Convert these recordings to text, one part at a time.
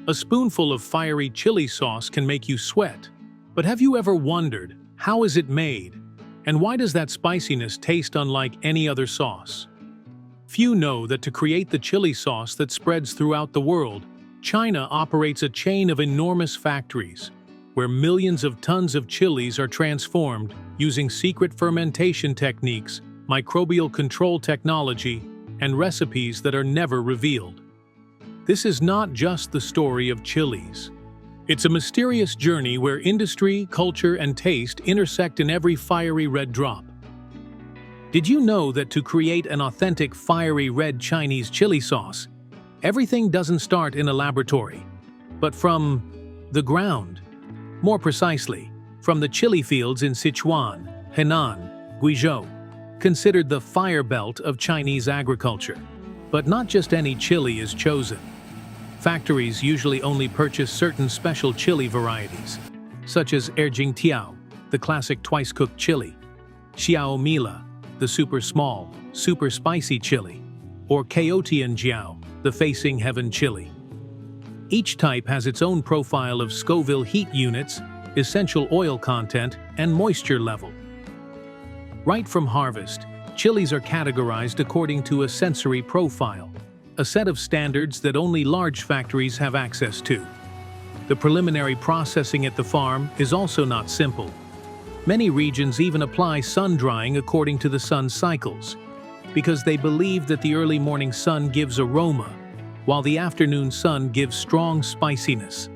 A spoonful of fiery chili sauce can make you sweat. But have you ever wondered, how is it made? And why does that spiciness taste unlike any other sauce? Few know that to create the chili sauce that spreads throughout the world, China operates a chain of enormous factories, where millions of tons of chilies are transformed using secret fermentation techniques, microbial control technology, and recipes that are never revealed. This is not just the story of chilies. It's a mysterious journey where industry, culture, and taste intersect in every fiery red drop. Did you know that to create an authentic fiery red Chinese chili sauce, everything doesn't start in a laboratory, but from the ground? More precisely, from the chili fields in Sichuan, Henan, Guizhou, considered the fire belt of Chinese agriculture. But not just any chili is chosen. Factories usually only purchase certain special chili varieties, such as Erjingtiao, the classic twice-cooked chili, Xiaomila, the super small, super spicy chili, or Caotianjiao, the facing heaven chili. Each type has its own profile of Scoville heat units, essential oil content, and moisture level. Right from harvest, chilies are categorized according to a sensory profile, a set of standards that only large factories have access to. The preliminary processing at the farm is also not simple. Many regions even apply sun drying according to the sun's cycles, because they believe that the early morning sun gives aroma, while the afternoon sun gives strong spiciness.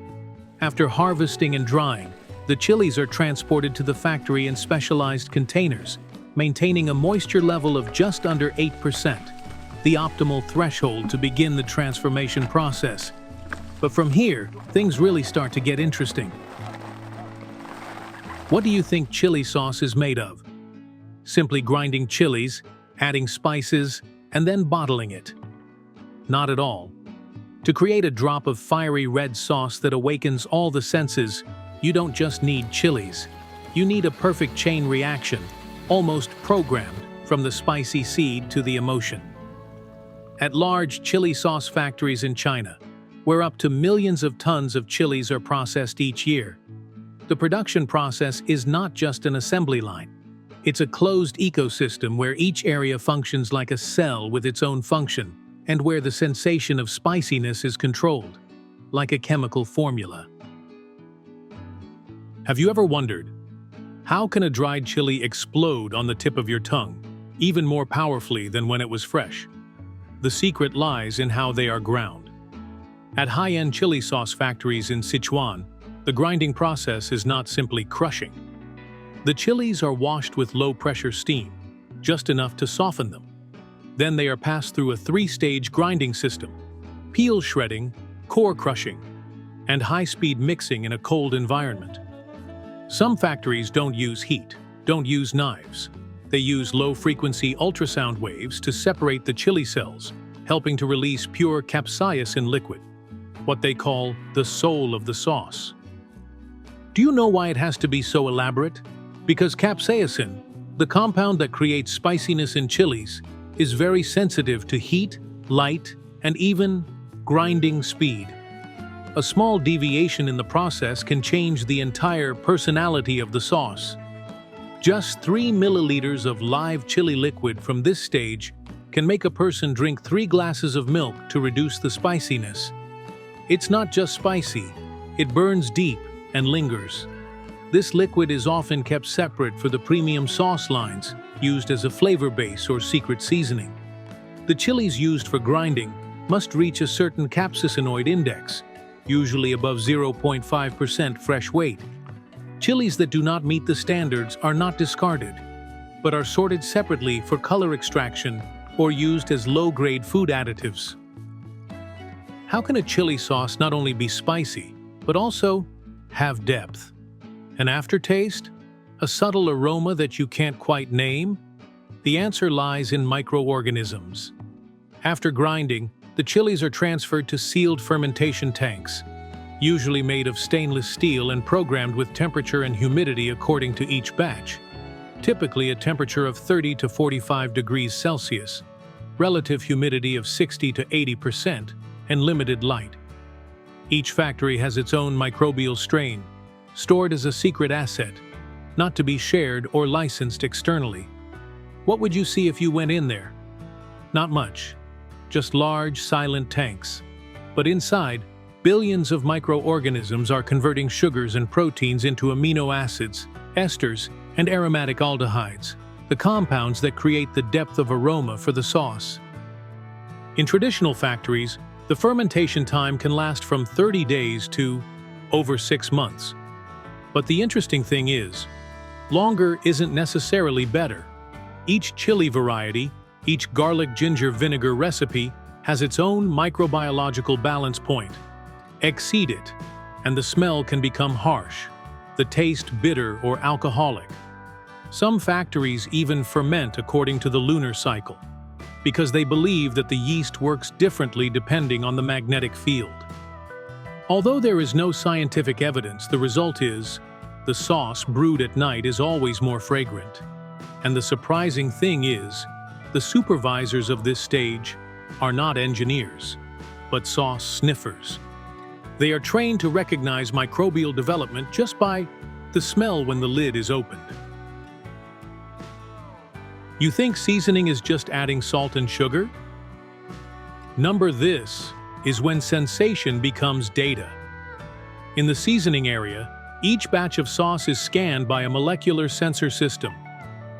After harvesting and drying, the chilies are transported to the factory in specialized containers, maintaining a moisture level of just under 8%. The optimal threshold to begin the transformation process. But from here, things really start to get interesting. What do you think chili sauce is made of? Simply grinding chilies, adding spices, and then bottling it? Not at all. To create a drop of fiery red sauce that awakens all the senses, you don't just need chilies. You need a perfect chain reaction, almost programmed, from the spicy seed to the emotion. At large chili sauce factories in China, where up to millions of tons of chilies are processed each year, the production process is not just an assembly line. It's a closed ecosystem where each area functions like a cell with its own function, and where the sensation of spiciness is controlled, like a chemical formula. Have you ever wondered, how can a dried chili explode on the tip of your tongue, even more powerfully than when it was fresh? The secret lies in how they are ground. At high-end chili sauce factories in Sichuan, the grinding process is not simply crushing. The chilies are washed with low-pressure steam, just enough to soften them. Then they are passed through a three-stage grinding system: peel shredding, core crushing, and high-speed mixing in a cold environment. Some factories don't use heat, don't use knives. They use low-frequency ultrasound waves to separate the chili cells, helping to release pure capsaicin liquid, what they call the soul of the sauce. Do you know why it has to be so elaborate? Because capsaicin, the compound that creates spiciness in chilies, is very sensitive to heat, light, and even grinding speed. A small deviation in the process can change the entire personality of the sauce. Just 3 milliliters of live chili liquid from this stage can make a person drink 3 glasses of milk to reduce the spiciness. It's not just spicy, it burns deep and lingers. This liquid is often kept separate for the premium sauce lines, used as a flavor base or secret seasoning. The chilies used for grinding must reach a certain capsaicinoid index, usually above 0.5% fresh weight. Chilies that do not meet the standards are not discarded, but are sorted separately for color extraction or used as low-grade food additives. How can a chili sauce not only be spicy, but also have depth? An aftertaste? A subtle aroma that you can't quite name? The answer lies in microorganisms. After grinding, the chilies are transferred to sealed fermentation tanks, usually made of stainless steel and programmed with temperature and humidity according to each batch, typically a temperature of 30 to 45 degrees Celsius, relative humidity of 60 to 80%, and limited light. Each factory has its own microbial strain, stored as a secret asset, not to be shared or licensed externally. What would you see if you went in there? Not much. Just large, silent tanks. But inside, billions of microorganisms are converting sugars and proteins into amino acids, esters, and aromatic aldehydes, the compounds that create the depth of aroma for the sauce. In traditional factories, the fermentation time can last from 30 days to over 6 months. But the interesting thing is, longer isn't necessarily better. Each chili variety, each garlic ginger vinegar recipe has its own microbiological balance point. Exceed it, and the smell can become harsh, the taste bitter or alcoholic. Some factories even ferment according to the lunar cycle, because they believe that the yeast works differently depending on the magnetic field. Although there is no scientific evidence, the result is, the sauce brewed at night is always more fragrant. And the surprising thing is, the supervisors of this stage are not engineers, but sauce sniffers. They are trained to recognize microbial development just by the smell when the lid is opened. You think seasoning is just adding salt and sugar? Number this is when sensation becomes data. In the seasoning area, each batch of sauce is scanned by a molecular sensor system,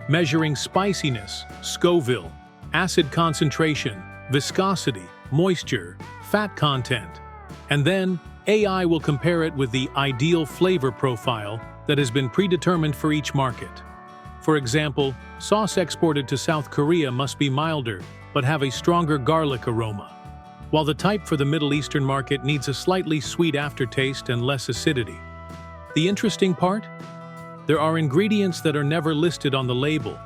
measuring spiciness, Scoville, acid concentration, viscosity, moisture, fat content, and then AI will compare it with the ideal flavor profile that has been predetermined for each market. For example, sauce exported to South Korea must be milder but have a stronger garlic aroma, while the type for the Middle Eastern market needs a slightly sweet aftertaste and less acidity. The interesting part? There are ingredients that are never listed on the label.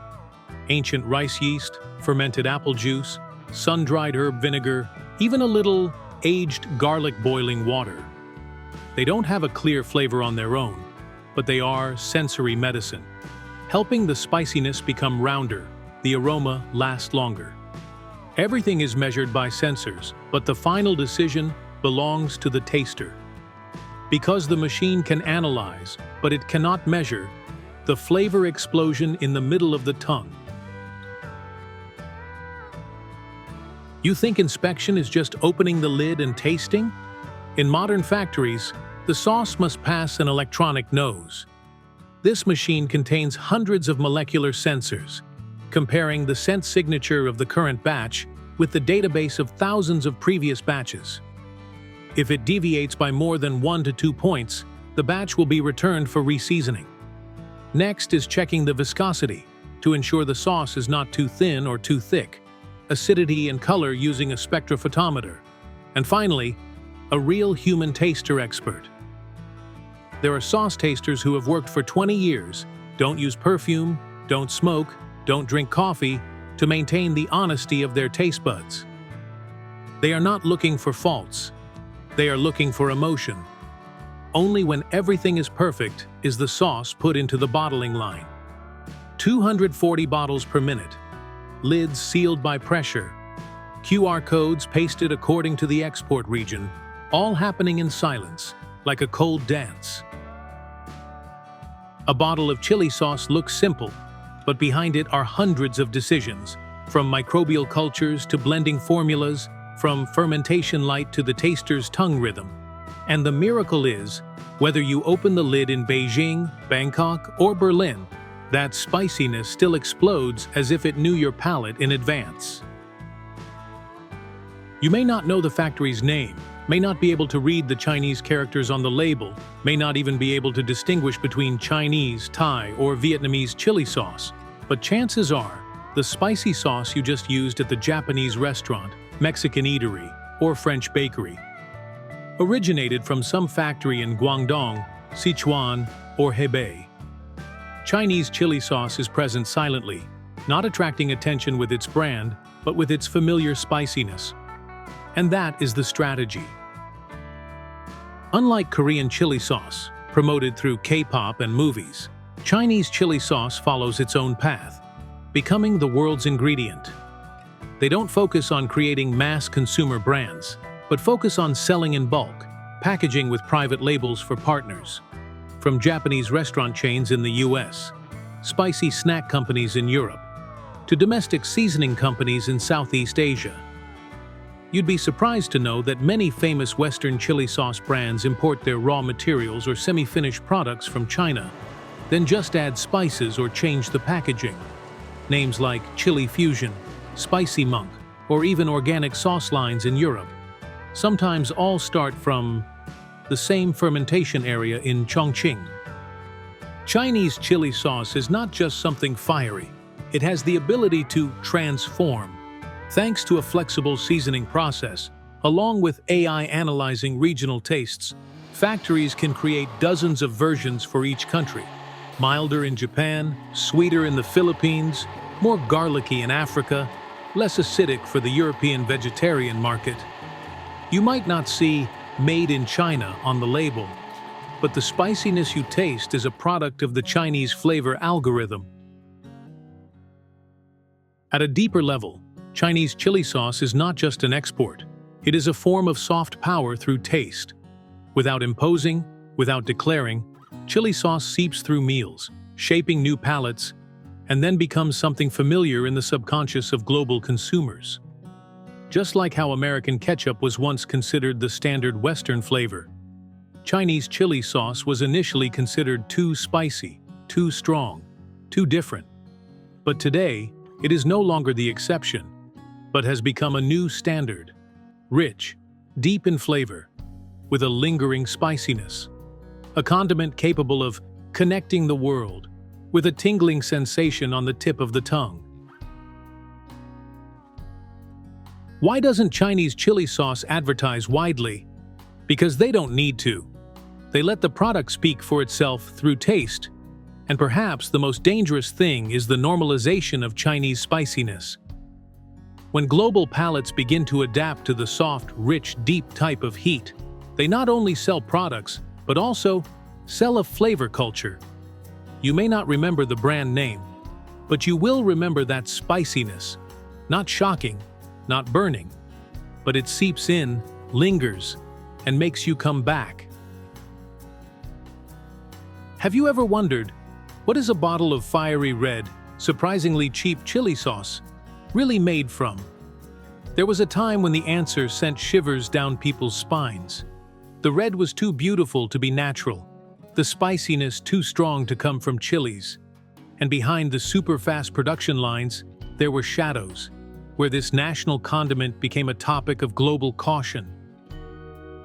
Ancient rice yeast, fermented apple juice, sun-dried herb vinegar, even a little aged garlic boiling water. They don't have a clear flavor on their own, but they are sensory medicine, helping the spiciness become rounder, the aroma last longer. Everything is measured by sensors, but the final decision belongs to the taster. Because the machine can analyze, but it cannot measure, the flavor explosion in the middle of the tongue. You think inspection is just opening the lid and tasting? In modern factories, the sauce must pass an electronic nose. This machine contains hundreds of molecular sensors, comparing the scent signature of the current batch with the database of thousands of previous batches. If it deviates by more than 1 to 2 points, the batch will be returned for reseasoning. Next is checking the viscosity, to ensure the sauce is not too thin or too thick, acidity and color using a spectrophotometer, and finally, a real human taster expert. There are sauce tasters who have worked for 20 years, don't use perfume, don't smoke, don't drink coffee, to maintain the honesty of their taste buds. They are not looking for faults. They are looking for emotion. Only when everything is perfect is the sauce put into the bottling line. 240 bottles per minute, lids sealed by pressure, QR codes pasted according to the export region, all happening in silence, like a cold dance. A bottle of chili sauce looks simple, but behind it are hundreds of decisions, from microbial cultures to blending formulas, from fermentation light to the taster's tongue rhythm. And the miracle is, whether you open the lid in Beijing, Bangkok, or Berlin, that spiciness still explodes as if it knew your palate in advance. You may not know the factory's name, may not be able to read the Chinese characters on the label, may not even be able to distinguish between Chinese, Thai, or Vietnamese chili sauce, but chances are, the spicy sauce you just used at the Japanese restaurant, Mexican eatery, or French bakery originated from some factory in Guangdong, Sichuan, or Hebei. Chinese chili sauce is present silently, not attracting attention with its brand, but with its familiar spiciness. And that is the strategy. Unlike Korean chili sauce, promoted through K-pop and movies, Chinese chili sauce follows its own path, becoming the world's ingredient. They don't focus on creating mass consumer brands, but focus on selling in bulk, packaging with private labels for partners. From Japanese restaurant chains in the US, spicy snack companies in Europe, to domestic seasoning companies in Southeast Asia. You'd be surprised to know that many famous Western chili sauce brands import their raw materials or semi-finished products from China, then just add spices or change the packaging. Names like Chili Fusion, Spicy Monk, or even organic sauce lines in Europe sometimes all start from the same fermentation area in Chongqing. Chinese chili sauce is not just something fiery. It has the ability to transform. Thanks to a flexible seasoning process, along with AI analyzing regional tastes, factories can create dozens of versions for each country. Milder in Japan, sweeter in the Philippines, more garlicky in Africa, less acidic for the European vegetarian market. You might not see "Made in China" on the label, but the spiciness you taste is a product of the Chinese flavor algorithm. At a deeper level, Chinese chili sauce is not just an export. It is a form of soft power through taste. Without imposing, without declaring, chili sauce seeps through meals, shaping new palates, and then becomes something familiar in the subconscious of global consumers. Just like how American ketchup was once considered the standard Western flavor, Chinese chili sauce was initially considered too spicy, too strong, too different. But today, it is no longer the exception, but has become a new standard. Rich, deep in flavor, with a lingering spiciness. A condiment capable of connecting the world, with a tingling sensation on the tip of the tongue. Why doesn't Chinese chili sauce advertise widely? Because they don't need to. They let the product speak for itself through taste. And perhaps the most dangerous thing is the normalization of Chinese spiciness. When global palates begin to adapt to the soft, rich, deep type of heat, they not only sell products, but also sell a flavor culture. You may not remember the brand name, but you will remember that spiciness. Not shocking, not burning, but it seeps in, lingers, and makes you come back. Have you ever wondered, what is a bottle of fiery red, surprisingly cheap chili sauce really made from? There was a time when the answer sent shivers down people's spines. The red was too beautiful to be natural, the spiciness too strong to come from chilies. And behind the super-fast production lines, there were shadows, where this national condiment became a topic of global caution.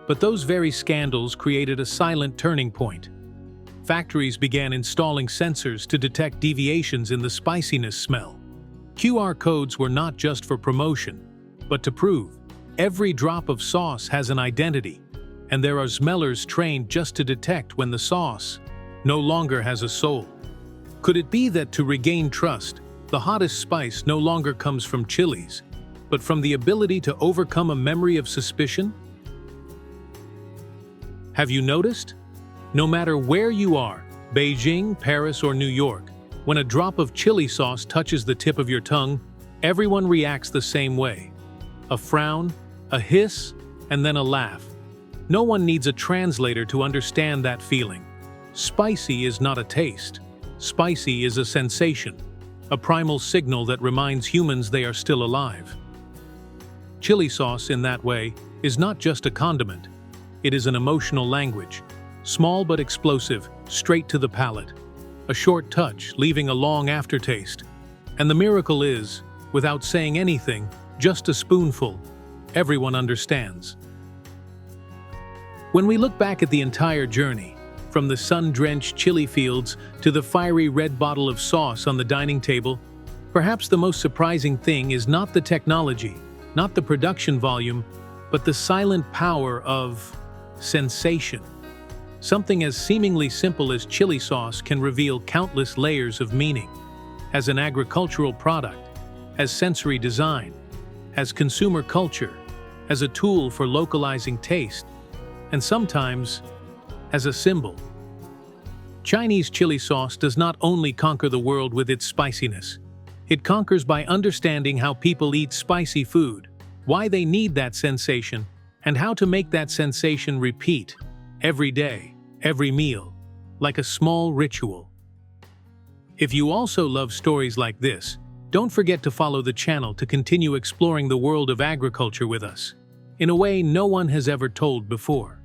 But those very scandals created a silent turning point. Factories began installing sensors to detect deviations in the spiciness smell. QR codes were not just for promotion, but to prove every drop of sauce has an identity, and there are smellers trained just to detect when the sauce no longer has a soul. Could it be that to regain trust, the hottest spice no longer comes from chilies, but from the ability to overcome a memory of suspicion? Have you noticed? No matter where you are, Beijing, Paris, or New York, when a drop of chili sauce touches the tip of your tongue, everyone reacts the same way. A frown, a hiss, and then a laugh. No one needs a translator to understand that feeling. Spicy is not a taste. Spicy is a sensation, a primal signal that reminds humans they are still alive. Chili sauce, in that way, is not just a condiment. It is an emotional language. Small but explosive, straight to the palate. A short touch, leaving a long aftertaste. And the miracle is, without saying anything, just a spoonful, everyone understands. When we look back at the entire journey, from the sun-drenched chili fields to the fiery red bottle of sauce on the dining table, perhaps the most surprising thing is not the technology, not the production volume, but the silent power of sensation. Something as seemingly simple as chili sauce can reveal countless layers of meaning. As an agricultural product, as sensory design, as consumer culture, as a tool for localizing taste, and sometimes as a symbol. Chinese chili sauce does not only conquer the world with its spiciness. It conquers by understanding how people eat spicy food, why they need that sensation, and how to make that sensation repeat every day, every meal, like a small ritual. If you also love stories like this, don't forget to follow the channel to continue exploring the world of agriculture with us, in a way no one has ever told before.